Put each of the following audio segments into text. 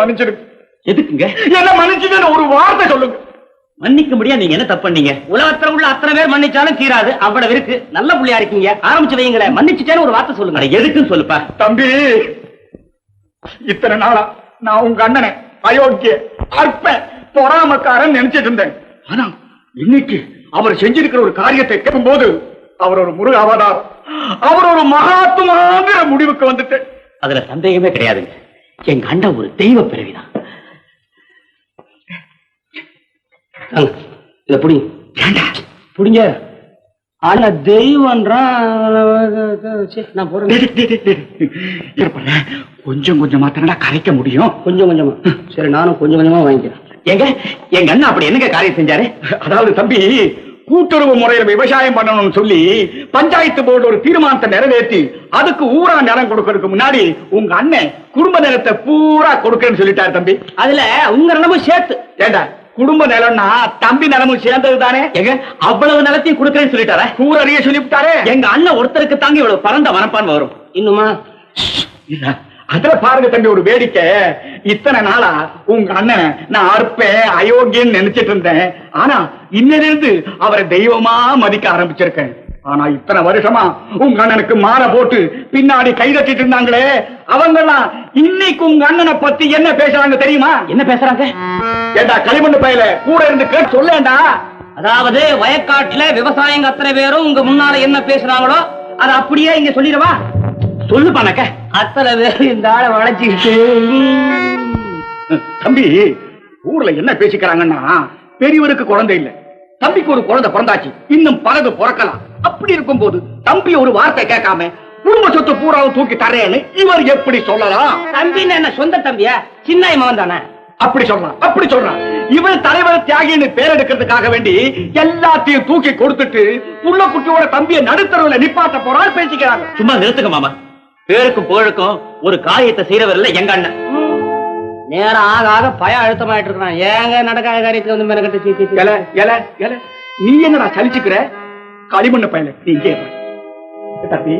மன்னிச்சிருங்க. எதுக்குங்க என்ன மன்னிச்சுன்னு ஒரு வார்த்தை சொல்லுங்க. மன்னிக்க முடியாது. நீங்க என்ன தப்பு பண்ணீங்க? உலகத்துல உள்ள அத்தனை பேர் மன்னிச்சாலும் தீராது. அவ்வளவு இருக்கு. நல்ல புள்ளியா இருக்கீங்க. ஆரம்பிச்சு வைங்களேன். மன்னிச்சுட்டேன்னு ஒரு வார்த்தை சொல்லுங்க. எதுக்குன்னு சொல்லுப்பா. தம்பி, இத்தனை நாளா நான் உங்க அண்ணனை அயோக்கிய அற்ப பொறாமக்காரன் நினைச்சிட்டு இருந்தேன். ஆனா இன்னைக்கு அவர் செஞ்சிருக்கிற ஒரு காரியத்தை கேட்கும் போது அவர் ஒரு முருக அவதாரம், அவர் ஒரு மகாத்மாங்கிற முடிவுக்கு வந்துட்டு அதுல சந்தேகமே கிடையாதுங்க. எங்க அண்ணன் ஒரு தெய்வ பிறவிதான். இத புடிங்க புடிங்க. ஆனா தெய்வம்ன்றான். நான் போறேன். கொஞ்சம் கொஞ்சமா தானடா கரைக்க முடியும். கொஞ்சம் கொஞ்சமா. சரி, நானும் கொஞ்சம் கொஞ்சமா வாங்கிக்கிறேன். எங்க அண்ணன் அப்படி என்னங்க காரியம் செஞ்சாரு? அதாவது தம்பி, கூட்டுறவு முறையில விவசாயம் பண்ணணும்னு சொல்லி பஞ்சாயத்து போர்டு ஒரு தீர்மானத்தை நிறைவேற்றி அதுக்கு ஊரா நிலம் கொடுக்கறதுக்கு முன்னாடி உங்க அண்ணன் குடும்ப நிலத்தை பூரா கொடுக்கறேன்னு சொல்லிட்டாரு தம்பி. அதுல உங்க நிலமும் சேர்த்து. ஏண்டா, குடும்ப நிலம்னா தம்பி நிலமும் சேர்ந்தது தானே. எங்க அவ்வளவு நிலத்தையும் கொடுக்கறேன்னு சொல்லிட்டாரா? ஊரறிய சொல்லிவிட்டாரு. எங்க அண்ணன் ஒருத்தருக்கு தாங்க இவ்வளவு பரந்த மனப்பான் வரும். இன்னுமா அதுல பாருங்க தம்பி ஒரு வேடிக்கை. இத்தனை நாளா உங்க அண்ணன் நான் அற்பேன் அயோக்கியன்னு நினைச்சிட்டு இருந்தேன். ஆனா இன்னிலிருந்து அவரை தெய்வமா மதிக்க ஆரம்பிச்சிருக்கேன். ஆனா இத்தனை வருஷமா உங்க அண்ணனுக்கு மாலை போட்டு பின்னாடி கைதட்டிட்டு இருந்தாங்களே, அவங்கெல்லாம் இன்னைக்கு உங்க அண்ணனை பத்தி என்ன பேசுறாங்க தெரியுமா? என்ன பேசுறாங்க? ஏண்டா களிமண்ணு பையில கூட இருந்து கேட்டு சொல்லேண்டா. அதாவது வயக்காட்டுல விவசாயிங்க அத்தனை பேரும் உங்க முன்னால என்ன பேசுறாங்களோ அதை அப்படியே இங்க சொல்லிடவா? சொல்லு பண்ணக்க. அத்தனை பேர் இந்த ஆளை வளைச்சுக்கிட்டு. தம்பி, ஊர்ல என்ன பேசிக்கிறாங்கன்னா, பெரியவருக்கு குழந்தை இல்ல, தம்பிக்கு ஒரு குழந்தை பிறந்தாச்சு, இன்னும் பலது பிறக்கலாம். அப்படி இருக்கும் போது தம்பி ஒரு வார்த்தை கேட்காம குடும்ப சொத்து பூராவும் தூக்கி தரேன்னு இவர் எப்படி சொல்லலாம்? தம்பின்னு என்ன சொந்த தம்பியா? சின்ன மகன் தானே. அப்படி சொல்றான். இவர் தலைவர் தியாகின்னு பேர் எடுக்கிறதுக்காக வேண்டி எல்லாத்தையும் தூக்கி கொடுத்துட்டு புள்ள குட்டியோட தம்பியை நடுத்தரவுல நிப்பாட்ட போறாள் பேசிக்கிறாங்க. சும்மா நிறுத்துங்க மாமா. பேருக்கும் புகழுக்கும் ஒரு காரியத்தை செய்யறவர் இல்ல எங்க அண்ணன். நேரம் ஆக ஆக பயம் அழுத்தமாயிட்டு இருக்கான். ஏங்க நடக்காத காரியத்துக்கு வந்து மெனக்கட்டு. நீ என்னடா சலிச்சுக்கிற? களிமண்ணு பையல நீ இங்கே தம்பி,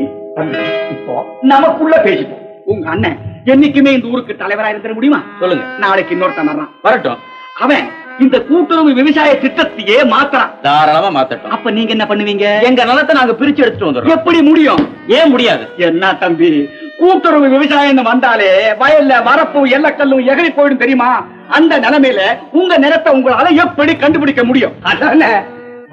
இப்போ நமக்குள்ள பேசிப்போம். உங்க அண்ணன் என்னைக்குமே இந்த ஊருக்கு தலைவரா இருந்துட முடியுமா? சொல்லுங்க. நாளைக்கு இன்னொருத்தன் வர்றான், வரட்டும். அவன் இந்த கூட்டுறவு விவசாய திட்டத்தையே மாத்தறான். தாராளமா மாத்தட்டும். அப்ப நீங்க என்ன பண்ணுவீங்க? எங்க நிலத்தை நாங்க பிரிச்சு எடுத்துட்டு வந்துடுறோம். எப்படி முடியும்? ஏன் முடியாது? என்ன தம்பி, கூட்டுறவு விவசாயம் வந்தாலே வயல்ல வரப்பு எல்லக்கல்லும் எகறி போயிடும் தெரியுமா? அந்த நிலைமையில உங்க நிலத்தை உங்களால எப்படி கண்டுபிடிக்க முடியும்? அதான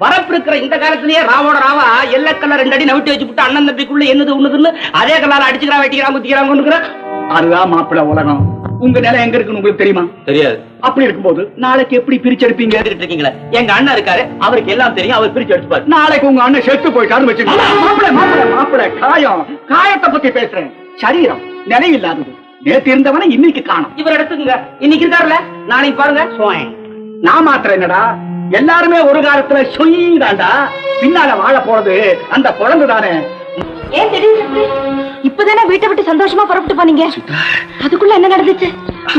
வரப்பு இருக்கிற இந்த காலத்திலேயே ராவோட ராவா எல்லக்கல்ல 2 அடி நவிட்டு வச்சு விட்டு அண்ணன் தம்பிக்குள்ள என்னது ஒண்ணுதுன்னு அதே கல்லால அடிச்சுக்கிறா வெட்டிக்கிறான் குத்திக்கிறாங்க. அதுதான் மாப்பிள்ள உலகம். உங்க நிலம் எங்க இருக்குன்னு உங்களுக்கு தெரியுமா? தெரியாது. அப்படி இருக்கும்போது நாளைக்கு எப்படி பிரிச்செடுப்பீங்க? இருக்கீங்களா? எங்க அண்ணன் இருக்காரு, அவருக்கு எல்லாம் தெரியும், அவர் பிரிச்சு எடுத்துப்பாரு. நாளைக்கு உங்க அண்ணன் செத்து போயிட்டாருன்னு வச்சுக்கோங்க. மாப்பிள்ள காயத்தை பத்தி பேசுறேன். சரீரம் நினைவில்லாதது. நேற்று இருந்தவன இன்னைக்கு காணும். இவர் எடுத்துக்கங்க. இன்னைக்கு இருக்காருல்ல, நாளைக்கு பாருங்க. நான் மாத்திரம் என்னடா, எல்லாருமே ஒரு காலத்துல சொய்தாண்டா. பின்னால வாழ போறது அந்த குழந்தை தானே. ஏன் திடீர்னு இப்பதானே வீட்டை விட்டு சந்தோஷமா புறப்பட்டு போனீங்க? அதுக்குள்ள என்ன நடந்துச்சு?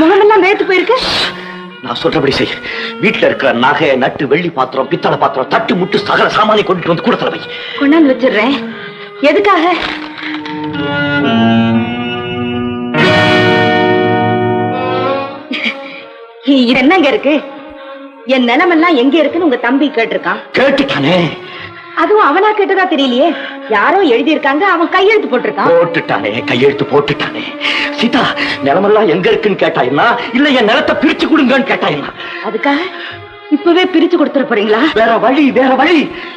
முகமெல்லாம் வேத்து போயிருக்கு. நான் சொல்றபடி செய். வீட்டுல இருக்கிற நகை நட்டு வெள்ளி பாத்திரம் பித்தளை பாத்திரம் தட்டு முட்டு சகல சாமானை கொண்டுட்டு வந்து கூடத்துல வை. கொண்டாந்து வச்சிடுறேன். எதுக்காக? இது என்னங்க இருக்கு? என் நிலமெல்லாம் எங்க இருக்குன்னு உங்க தம்பி கேட்டிருக்கான். கேட்டுட்டானே. அதுவும் அவனா கேட்டதா தெரியலையே. யாரோ எழுதி இருக்காங்க, அவன் கையெழுத்து போட்டிருக்கான். போட்டுட்டானே, கையெழுத்து போட்டுட்டானே. சீதா, நிலமெல்லாம் எங்க இருக்குன்னு கேட்டாயினா இல்ல என் நிலத்தை பிரிச்சு கொடுங்கன்னு கேட்டாயினா? அதுக்காக இப்பவே பிரிச்சு கொடுத்துட போறீங்களா? வேற வழி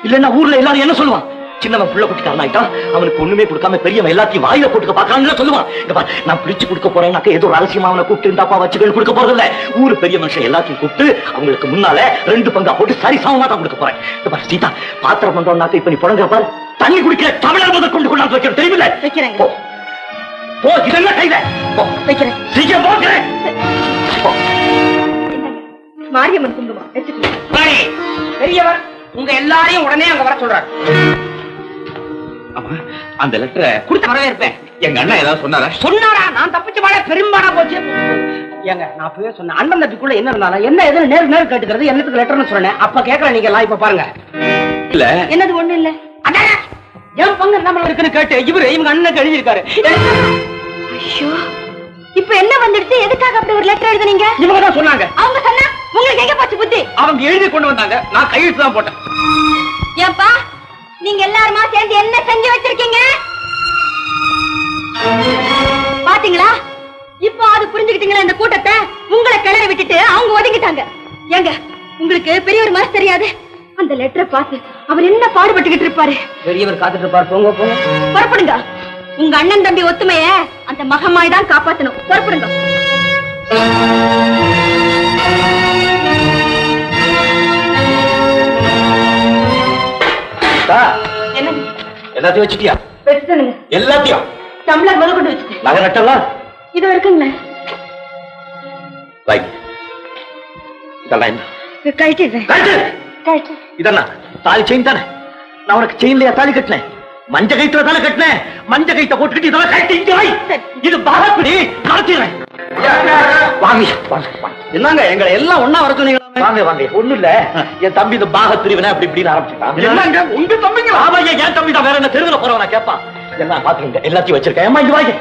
இல்லன்னா ஊர்ல எல்லாரும் என்ன சொல்லுவான்? சின்னவன் புள்ள குட்டிக்காரனாயிட்டான், அவனுக்கு ஒண்ணுமே கொடுக்காம பெரியவன் எல்லாத்தையும் வாயில போட்டுக்க பாக்கான்னு சொல்லுவான். நான் பிரிச்சு கொடுக்க போறேன்னாக்க ஏதோ ரகசியமா அவனை கூப்பிட்டு இருந்தாப்பா வச்சுகள் கொடுக்க போறது இல்ல. ஊரு பெரிய மனுஷன் எல்லாத்தையும் கூப்பிட்டு அவங்களுக்கு முன்னால 2 பங்கா போட்டு சரி சமமா தான் கொடுக்க போறேன். சீதா, பாத்திரம் பண்றோம்னாக்க இப்ப நீ புடங்க பாரு, தண்ணி குடிக்கிற தமிழர் முதல் கொண்டு கொண்டாந்து வைக்கிறேன். தெரியுமில்ல? வைக்கிறேங்க. போ, இதெல்லாம் கையில வைக்கிறேன். சீக்கிரம் போகிறேன். மாரியம்மன் குங்குமம் வச்சுக்கோங்க. பெரியவர் உங்க எல்லாரையும் உடனே அங்க வர சொல்றாரு. அந்த லெட்டரை கொடுத்து வரவேற்பேன். எங்க அண்ணன் ஏதாவது சொன்னாரா? நான் தப்பிச்ச மாட பெரும்பாடா போச்சு. ஏங்க, நான் அப்பவே சொன்னேன், அண்ணன் தம்பிக்குள்ள என்ன இருந்தாலும் என்ன எதுன்னு நேரு கேட்டுக்கிறது என்னத்துக்கு லெட்டர்னு சொன்னேன். அப்ப கேட்கற நீங்க எல்லாம் இப்ப பாருங்க. இல்ல என்னது ஒண்ணு இல்ல. என் பங்கு நம்ம இருக்குன்னு கேட்டு இவங்க அண்ணனுக்கு எழுதியிருக்காரு. ஐயோ, இப்ப என்ன வந்துடுச்சு? எதுக்காக அப்படி ஒரு லெட்டர் எழுதுனீங்க? இவங்க தான் சொன்னாங்க. அவங்க சொன்னா உங்களுக்கு எங்க போச்சு புத்தி? அவங்க எழுதி கொண்டு வந்தாங்க, நான் கையெழுத்து தான் போட்டேன். ஏப்பா நீங்க எல்லாருமா சேர்ந்து என்ன செஞ்சு வச்சிருக்கீங்க பாத்தீங்களா? இப்போ அது புரிஞ்சுக்கிட்டீங்களா? இந்த கூட்டத்தை உங்களை கிளறி விட்டுட்டு அவங்க ஒதுங்கிட்டாங்க. ஏங்க உங்களுக்கு பெரியவர் மாதிரி தெரியாது? அந்த லெட்டரை பார்த்து அவர் என்ன பாடுபட்டுக்கிட்டு இருப்பாரு. பெரியவர் காத்துட்டு இருப்பார். போங்க போங்க, புறப்படுங்க. உங்க அண்ணன் தம்பி ஒத்துமைய அந்த மகமாய் தான் காப்பாத்தணும். புறப்படுங்க. என்னங்க எல்லாத்தையும் வச்சுட்டியா? வச்சுட்டேனுங்க. எல்லாத்தையும் டம்ளர் முதல் கொண்டு வச்சுட்டேன். நகை நட்டெல்லாம் இது இருக்குங்களே. இதெல்லாம் என்ன? கழட்டிடுறேன். கழட்டு. இதென்ன தாலி செயின் தானே? நான் உனக்கு செயின்லயா தாலி கட்டினேன்? மஞ்ச கைத்துல தானே கட்டினேன். மஞ்ச கைத்த போட்டுக்கிட்டு இதெல்லாம் கட்டி இங்க வை. இது பாகப்படி நடத்திடுறேன். வாங்க என்னங்க எங்களை எல்லாம் ஒன்னா வர சொன்னீங்களா? வாங்க வாங்க. ஒண்ணு இல்ல, என் தம்பி இந்த பாக பிரிவினை அப்படி இப்படின்னு ஆரம்பிச்சுட்டான். என்னங்க உங்க தம்பிங்க? ஆமா, என் தம்பி தான். வேற என்ன தெருவில் போறவனா கேட்பான். எல்லாம் பாத்துருங்க, எல்லாத்தையும் வச்சிருக்கேன். ஏமா இங்க வாங்க.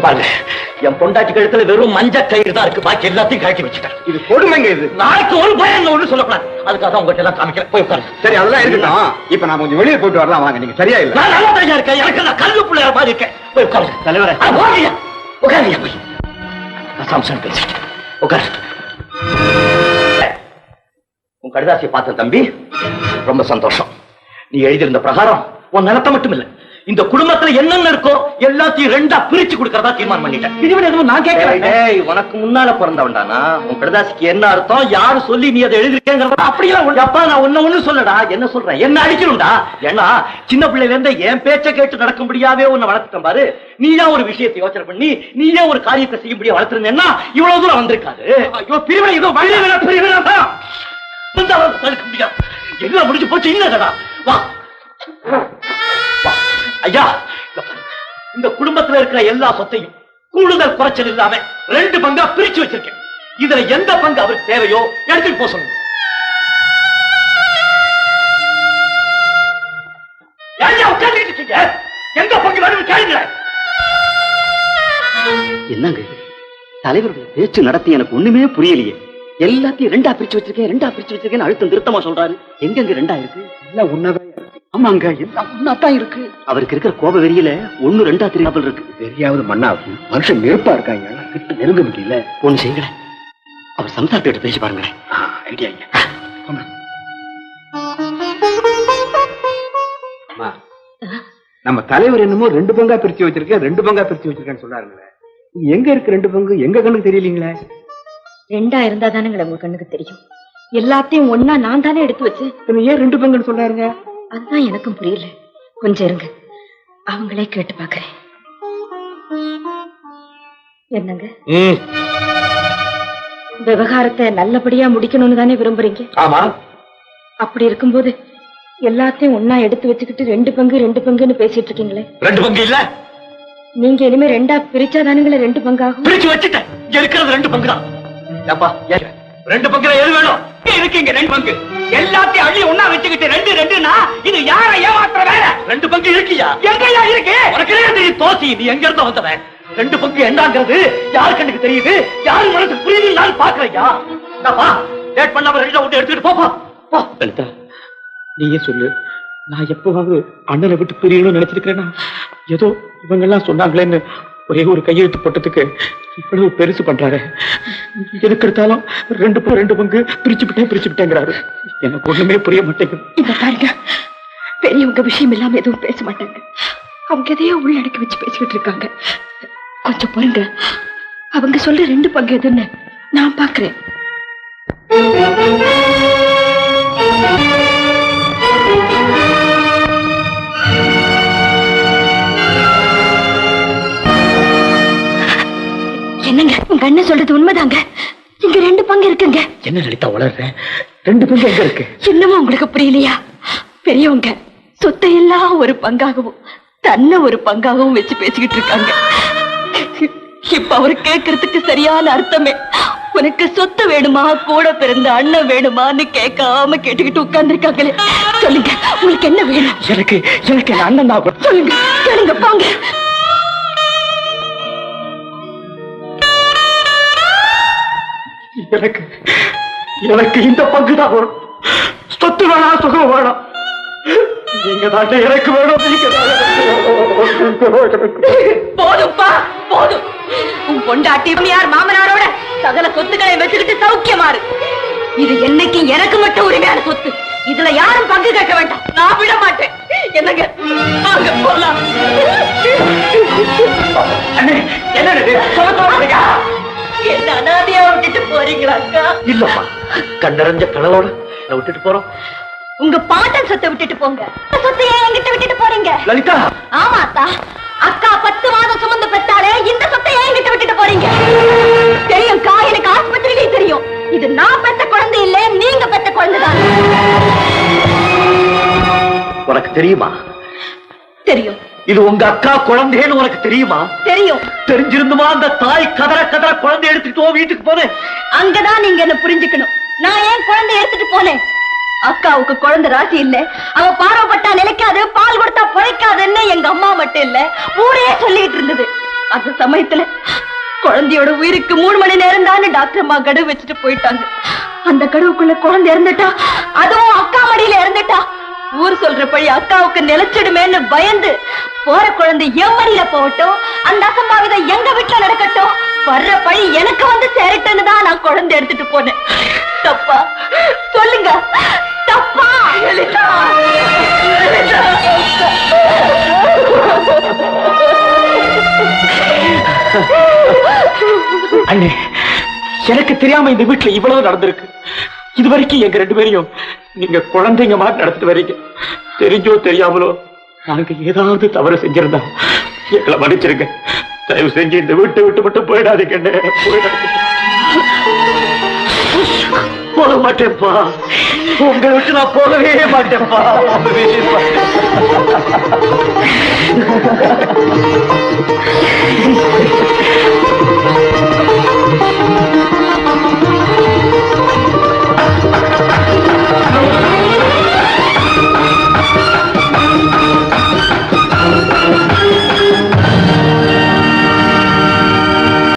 பாருங்க, என் பொண்டாட்டி கழுத்துல வெறும் மஞ்ச கயிறு தான் இருக்கு, பாக்கி எல்லாத்தையும் கழட்டி வச்சுட்டேன். இது கொடுமைங்க. இது நாளைக்கு ஒரு பயம் ஒண்ணு சொல்லக்கூடாது. அதுக்காக தான் உங்ககிட்ட எல்லாம் காமிக்கிறேன். போய் உட்காரு. சரி, அதெல்லாம் இருக்கட்டும். இப்ப நான் கொஞ்சம் வெளியே போயிட்டு வரலாம். வாங்க. நீங்க சரியா இல்ல. நான் நல்லா தனியா இருக்கேன். எனக்கு நான் கல்லு பிள்ளைய மாதிரி இருக்கேன். போய் உட்காரு. தலைவரே, உட்காருங்க. போய் நான் சாம்சன் பேசிட்டேன். உட்காரு. உன் கடிதாசியை பார்த்த தம்பி, ரொம்ப சந்தோஷம். நீ எழுதியிருந்த பிரகாரம் உன் நிலத்தை மட்டும் இல்ல, இந்த குடும்பத்துல என்னென்ன இருக்கோ எல்லாத்தையும் ரெண்டா பிரிச்சு கொடுக்கறதா தீர்மானம் பண்ணிட்டேன். இதுவரை எதுவும் நான் கேட்கிறேன். உனக்கு முன்னால பிறந்தவன்டானா? உன் கடிதாசிக்கு என்ன அர்த்தம், யாரு சொல்லி நீ அதை எழுதிருக்கேங்கிறத அப்படியெல்லாம் அப்பா நான் ஒண்ணு சொல்லடா. என்ன சொல்றேன்? என்ன அடிக்கணும்டா. ஏன்னா சின்ன பிள்ளைல இருந்து என் பேச்சை கேட்டு நடக்கும்படியாவே உன்னை வளர்த்துட்டேன் பாரு. நீயா ஒரு விஷயத்தை யோசனை பண்ணி நீயே ஒரு காரியத்தை செய்யும்படியா வளர்த்திருந்தேன்னா இவ்வளவு தூரம் வந்திருக்காது. ஐயோ, பிரிவினை ஏதோ பிரிவினை தான் தடுக்க முடியாது. எல்லாம் முடிஞ்சு போச்சு. இல்லடா, வா ஐயா. இந்த குடும்பத்துல இருக்கிற எல்லா சொத்தையும் கூடுதல் குறைச்சல் இல்லாம 2 பங்கா பிரிச்சு வச்சிருக்கேன். இதுல எந்த பங்கு அவருக்கு தேவையோ எடுத்துட்டு போக சொல்லுங்க. உட்கார்ந்து இருக்கீங்க, எந்த பங்கு வேணும் கேளுங்க. என்னங்க தலைவருடைய பேச்சு நடத்தி எனக்கு ஒண்ணுமே புரியலையே. எல்லாத்தையும் ரெண்டா பிரிச்சு வச்சிருக்கேன் அழுத்தம் திருத்தமா சொல்றாரு. எங்க ரெண்டா இருக்கு? எல்லாம் ஒன்னாதான். ஆமாங்க, எல்லாம் ஒன்னாத்தான் இருக்கு. அவருக்கு இருக்கிற கோப வெறியில 1 2 தெரியாமல் இருக்கு. வெறியாவது மண்ணாவது மனுஷன் நெருப்பா இருக்காங்க. கிட்ட நெருங்க முடியல. ஒண்ணு செய்யுங்களேன், அவர் சம்சாரத்தோட பேசி பாருங்களேன். ஐடியா. நம்ம தலைவர் என்னமோ 2 பங்கா பிரிச்சு வச்சிருக்கேன்னு சொல்றாருங்களே. எங்க இருக்கு 2 பங்கு? எங்க கண்ணுக்கு தெரியலீங்களே. 2 இருந்தா தானே உங்க கண்ணுக்கு தெரியும். எல்லாத்தையும் ஒன்னா நான் தானே எடுத்து வச்சேன். ஏன் 2 பங்குன்னு சொல்றாருங்க? அதுதான் எனக்கும் புரியல. கொஞ்சம் இருங்க, அவங்களே கேட்டு பாக்குறேன். என்னங்க விவகாரத்தை நல்லபடியா முடிக்கணும்னு தானே விரும்புறீங்க? ஆமா. அப்படி இருக்கும்போது எல்லாத்தையும் ஒன்னா எடுத்து வச்சுக்கிட்டு 2 பங்குன்னு பேசிட்டு இருக்கீங்களே. 2 பங்கு இல்ல. நீங்க இனிமே 2ஆ பிரிச்சாதானுங்களே 2 பங்காகும். பிரிச்சு வச்சுட்டேன். இருக்கிறது 2 பங்கு தான். ஏப்பா, 2 பங்குல எது வேணும்? இருக்கீங்க 2 பங்கு. எல்லாத்தையும் அள்ளி ஒண்ணா வச்சுக்கிட்டு 2னா இது யார ஏமாத்துற வேலை? 2 பங்கு இருக்கியா? எங்கயா இருக்கு? உனக்கு தோசி. நீ எங்க இருந்த வந்தவன்? 2 பங்கு என்னங்கிறது யாரு கண்ணுக்கு தெரியுது, யாரு மனசுக்கு புரியுது? நான் பாக்குறையா? லேட் பண்ணாம 2 விட்டு எடுத்துட்டு போப்பா. லலிதா, நீயே சொல்லு. நான் எப்பவாவது அண்ணனை விட்டு பிரியணும்னு நினைச்சிருக்கிறேன்னா? ஏதோ இவங்க எல்லாம் சொன்னாங்களேன்னு ஒரே ஒரு கையெழுத்து போட்டதுக்கு இவ்வளவு பெருசு பண்றாரு. எதுக்கு எடுத்தாலும் 2 பங்கு பிரிச்சுட்டேங்கிறாரு. எனக்கு ஒண்ணுமே புரிய மாட்டேங்குது. இந்த பாருங்க, பெரியவங்க விஷயம் இல்லாம எதுவும் பேச மாட்டாங்க. அவங்க எதையோ உள்ளடக்கி வச்சு பேசிக்கிட்டு இருக்காங்க. கொஞ்சம் பொறுங்க, அவங்க சொல்ற 2 பங்கு எதுன்னு நான் பாக்குறேன். என்னங்க உங்க அண்ணன் சொல்றது உண்மைதாங்க. இங்க 2 பங்கு இருக்குங்க. என்ன லலிதா வளர்றேன்? 2 பங்கு எங்க இருக்கு? இன்னமும் உங்களுக்கு புரியலையா? பெரியவங்க சொத்தை எல்லாம் ஒரு பங்காகவும் தன்னை ஒரு பங்காகவும் வச்சு பேசிக்கிட்டு இருக்காங்க. இப்ப அவரு கேட்கறதுக்கு சரியான அர்த்தமே, உனக்கு சொத்து வேணுமா, கூட பிறந்த அண்ணன் வேணுமான்னு கேட்காம கேட்டுக்கிட்டு உட்கார்ந்து இருக்காங்களே. சொல்லுங்க, உங்களுக்கு என்ன வேணும்? எனக்கு அண்ணன் தான். சொல்லுங்க, கேளுங்க, போங்க. எனக்கு எனக்கு இந்த பங்குதான் வேணும். சொத்து வேணாம், சுகம் வேணாம். நீங்க தான் எனக்கு வேணும். நீங்க தான் எனக்கு வேணும். போதும்பா போதும். உன் பொண்டாட்டி யார் மாமனாரோட சகல சொத்துக்களை வச்சுக்கிட்டு சௌக்கியமாறு. இது என்னைக்கு எனக்கு மட்டும் உரிமையான சொத்து. இதுல யாரும் பங்கு கேட்க வேண்டாம். நான் விட மாட்டேன். என்னங்க வாங்க போலாம். அண்ணே, என்னது சொல்லுங்க. என்ன அனாதையா விட்டுட்டு போறீங்களா அக்கா? இல்லம்மா, கண்ணறிஞ்ச கனவோட நான் விட்டுட்டு போறோம். உங்க பாட்டன் சொத்தை விட்டுட்டு போங்க. சொத்தை ஏன் என்கிட்ட விட்டுட்டு போறீங்க? லலிதா, ஆமா அத்தா, அக்கா 10 மாதம் சுமந்து பெற்றாலே இந்த சொத்தை ஏன் என்கிட்ட விட்டுட்டு போறீங்க? தெரியும்க்கா, எனக்கு ஆஸ்பத்திரியிலே தெரியும். இது நான் பெத்த குழந்தை இல்ல, நீங்க பெத்த குழந்தைதான். உனக்கு தெரியுமா? தெரியும். இது உங்க அக்கா குழந்தைன்னு உனக்கு தெரியுமா? தெரியும். தெரிஞ்சிருந்துமா அந்த தாய் கதற கதற குழந்தை எடுத்துட்டு வீட்டுக்கு போனேன். அங்கதான் நீங்க என்ன புரிஞ்சுக்கணும். நான் ஏன் குழந்தை எடுத்துட்டு போனேன்? அக்காவுக்கு குழந்தை ராசி இல்ல, அவ பார்வப்பட்டா நிலைக்காது, பால் கொடுத்தா பொழைக்காதுன்னு எங்க அம்மா மட்டும் இல்ல, ஊரே சொல்லிட்டு இருந்தது. அந்த சமயத்துல குழந்தையோட உயிருக்கு 3 மணி நேரம் தான் டாக்டர் அம்மா கடுவு வச்சுட்டு போயிட்டாங்க. அந்த கடுவுக்குள்ள குழந்தை இறந்துட்டா, அதுவும் அக்கா மடியில இறந்துட்டா, ஊர் சொல்ற பழி அக்காவுக்கு நிலைச்சிடுமேன்னு பயந்து போற குழந்தை என் மடியில போகட்டும், அந்த அசம்பாவிதம் எங்க வீட்டுல நடக்கட்டும், வர்ற பழி எனக்கு வந்து சேரட்டுன்னு தான் நான் குழந்தை எடுத்துட்டு போனேன். தப்பா சொல்லுங்க, தப்பா? அண்ணே, எனக்கு தெரியாம இந்த வீட்டுல இவ்வளவு நடந்திருக்கு. இது வரைக்கும் எங்க 2 பேரையும் நீங்க குழந்தைங்க மாதிரி நடத்திட்டு வரீங்க. தெரிஞ்சோ தெரியாமலோ நாங்க ஏதாவது தவறு செஞ்சிருந்தா எங்களை மன்னிச்சிருங்க. தயவு செஞ்சு இந்த வீட்டை விட்டு மட்டும் போயிடாதீங்க. போக மாட்டேன்ப்பா, உங்களை விட்டு நான் போகவே மாட்டேன்ப்பா.